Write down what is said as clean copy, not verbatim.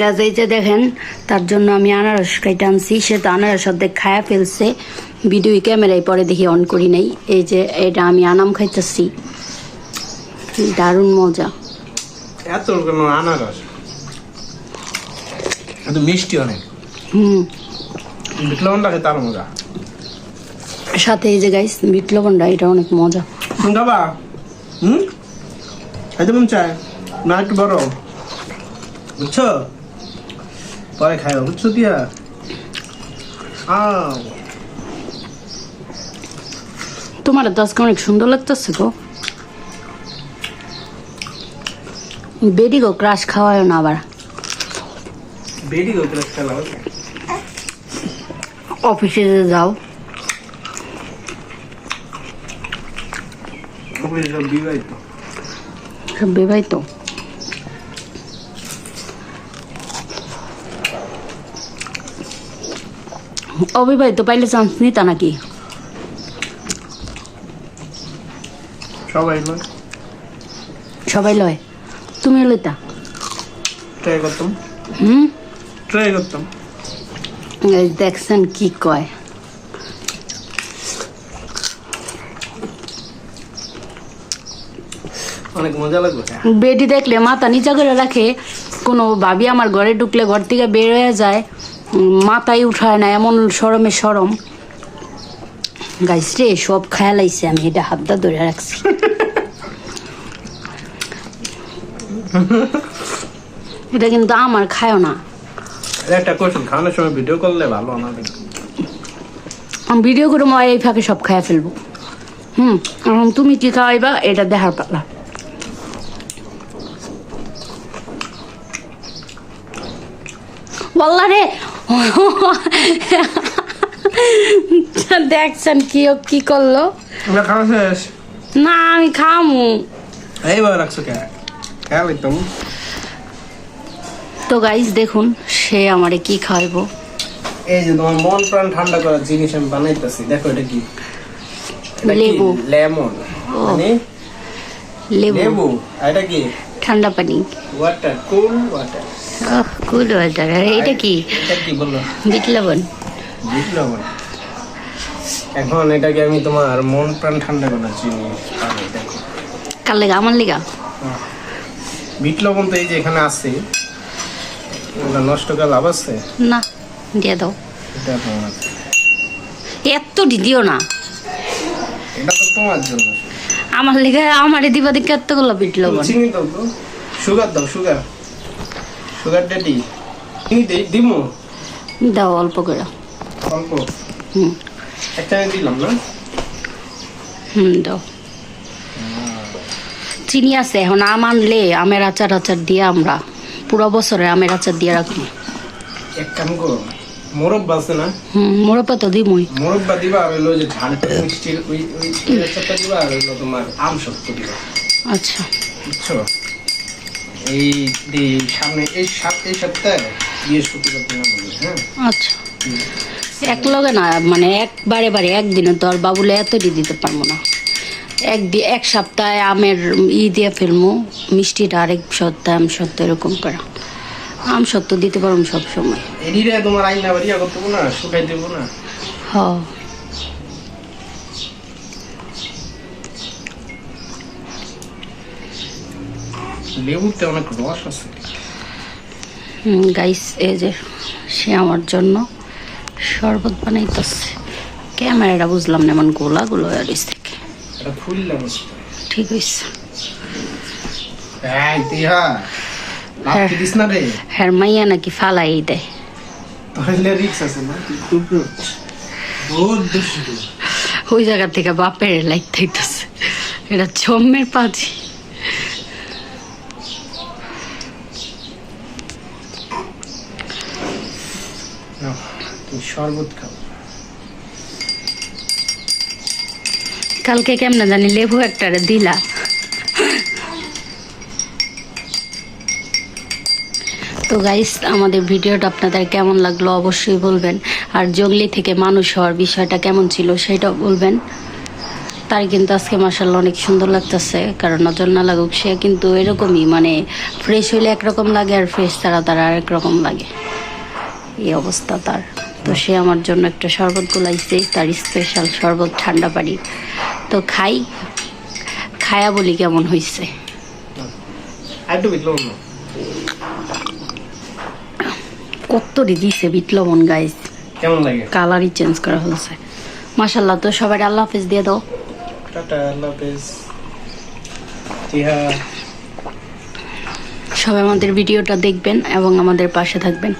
গাছ এই যে দেখেন, তার জন্য আমি আনারস খাইতে আনছি। সে তো আনারস অর্ধেক খায়া ফেলছে, ভিডিও ক্যামেরায় পরে দেখি অন করি নাই। এই যে এটা আমি আনাম খাইতেছি, দারুণ মজা। এত কেন আনারস? এত মিষ্টি অনেক। বিট লবণটা খেতে আরো মজা। সাথে এই যে গাইস বিট লবণটা, এটা অনেক মজা। বাবা খাইতে মন চায় না? একটু বড় বুঝছো, পরে খাইবা বুঝছো দিয়া। তোমার তো আজকে অনেক সুন্দর লাগতেছে গো। বেডি গো ক্রাশ খাওয়ায় না আবার। বেডি গো ক্রাশ খেলা অফিসে যাও, সব বিবাহিত, সব বিবাহিত। অবিবাহিত পাইলে চান্স নিতা নাকি? সবাই নয়, সবাই লয়, তুমি লইতা? ট্রাই করতাম, ট্রাই করতাম। এই দেখছেন কি কয়। অনেক মজা লাগবে। বেডি দেখলে মাথা নিচা করে রাখে। কোনো ভাবি আমার ঘরে ঢুকলে ঘর থেকে বের হয়ে যায়, মাথায় উঠায় না, এমন সরমে সরম। গাইস রে, সব খেয়াল আইছে, আমি এটা হাতটা ধরে রাখছি। এটা কিন্তু আমার খায়ও না। একটা কোশ্চেন, খাওয়ানোর সময় ভিডিও করলে ভালো না? আমি ভিডিও করে মই এই ফাঁকে সব খাইয়া ফেলবো। এখন তুমি কি খাওয়াইবা এটা দেখার পালা। বললা রে, দেখছেন কি করলো? আমরা খাওয়া শেষ না, আমি খামু। এইবার রাখছো কে? খেয়াল একদম। তো গাইস দেখুন, সে আমারে কি খাওয়াইবো। এই যে তোমার মন প্রাণ ঠান্ডা করার জিনিস আমি বানাইতেছি। দেখো এটা কি? লেবু। লেমন মানে লেবু। এটা কি? ঠান্ডা পানি, ওয়াটার, কুল ওয়াটার। কুল ওয়াটার। এটা কি? এটা কি বললো? বিট লবণ। বিট লবণ। এখন এটাকে আমি তোমার মন প্রাণ ঠান্ডা করার জিনিস বানাই। দেখো কার লেগা? আমার লেগা? বিট লবণ তো এই যে এখানে আছে, ওটা নষ্ট করে লাভ আছে না, দিয়ে দাও। এটা তোমার, এত দিও না, এটা তো তোমার জন্য। আমার লেগে আমারে দিবা দেখে এতগুলো বিট লবণ। চিনি দাও তো, সুগার দাও, সুগার, সুগার ডেডি। চিনি দিমো, দাও অল্প করে। অল্প হুম একটা দিলাম না। দাও। চিনি আছে, এখন আম আনলে আমের আচার দিয়ে আমরা পুরো বছরে আমের আচার দিয়ে রাখবো। এক কাম করো, মোরব্বা আছে না? মোরব্বা তো দিমই। মোরব্বা দিবা, আর হইলো যে ঝালটা মিষ্টির ওই আচারটা দিবা, আর হইলো তোমার আম শক্ত দিবা। আচ্ছা, বুঝছো? এই সামনে এই সপ্তাহে বৃহস্পতিবার দিন বলবে। হ্যাঁ আচ্ছা। এক লগে না, মানে একবারে একদিনে তো আর বাবুলে এত দিতে পারবো না। এক সপ্তাহে আমের দিয়ে ফেলবো, মিষ্টিটা আরেক সপ্তাহে আম সত্য, এরকম করে আম সত্য দিতে পারবো সবসময়। এদিকে তোমার আইনা বাড়িয়া করতে না, শুকাই দেবো না। হ, লেবুতে অনেক রস আছে। গাইস এই যে সে আমার জন্য শরবত বানাইতেছে। ক্যামেরাটা বুঝলাম না, এমন গোলাগুলো থেকে। এটা ফুললাম ঠিক হয়েছে। এই তিহা লাফি দিস না রে। হ্যাঁ, মাইয়া নাকি ফালাই দেয়। তাহলে রিক্স আছে না? বহুত দুষ্টু। ওই জায়গা থেকে বাপের লাইট থাকতেছে। এটা চম্মের পাজি। তুমি শরবত খাও। কালকে কেমনে জানি লেবু একটা দিলা। তো গাইস, আমাদের ভিডিওটা আপনাদের কেমন লাগলো অবশ্যই বলবেন। আর জঙ্গলি থেকে মানুষ হওয়ার বিষয়টা কেমন ছিল সেটাও বলবেন। তার কিন্তু আজকে মাসাল্লাহ অনেক সুন্দর লাগতেছে, কারণ নজর না লাগুক, সে কিন্তু এরকমই, মানে ফ্রেশ হইলে একরকম লাগে আর ফ্রেশ ছাড়া তার আরেক রকম লাগে, এই অবস্থা তার। তো সে আমার জন্য একটা শরবত গুলাইছে, তার স্পেশাল শরবত, ঠান্ডা পানি। তো খায়া বলি কেমন হয়েছে। আর একটু বিট লবণ দাও। কত দিছে বিট লবণ গাইস, কেমন লাগে? কালারই চেঞ্জ করা হয়েছে মাশাল্লাহ। তো সবাই আল্লাহ হাফেজ দিয়ে দাও। টাটা, আল্লাহ হাফেজ। জিহা। সবাই আমাদের ভিডিওটা দেখবেন এবং আমাদের পাশে থাকবেন।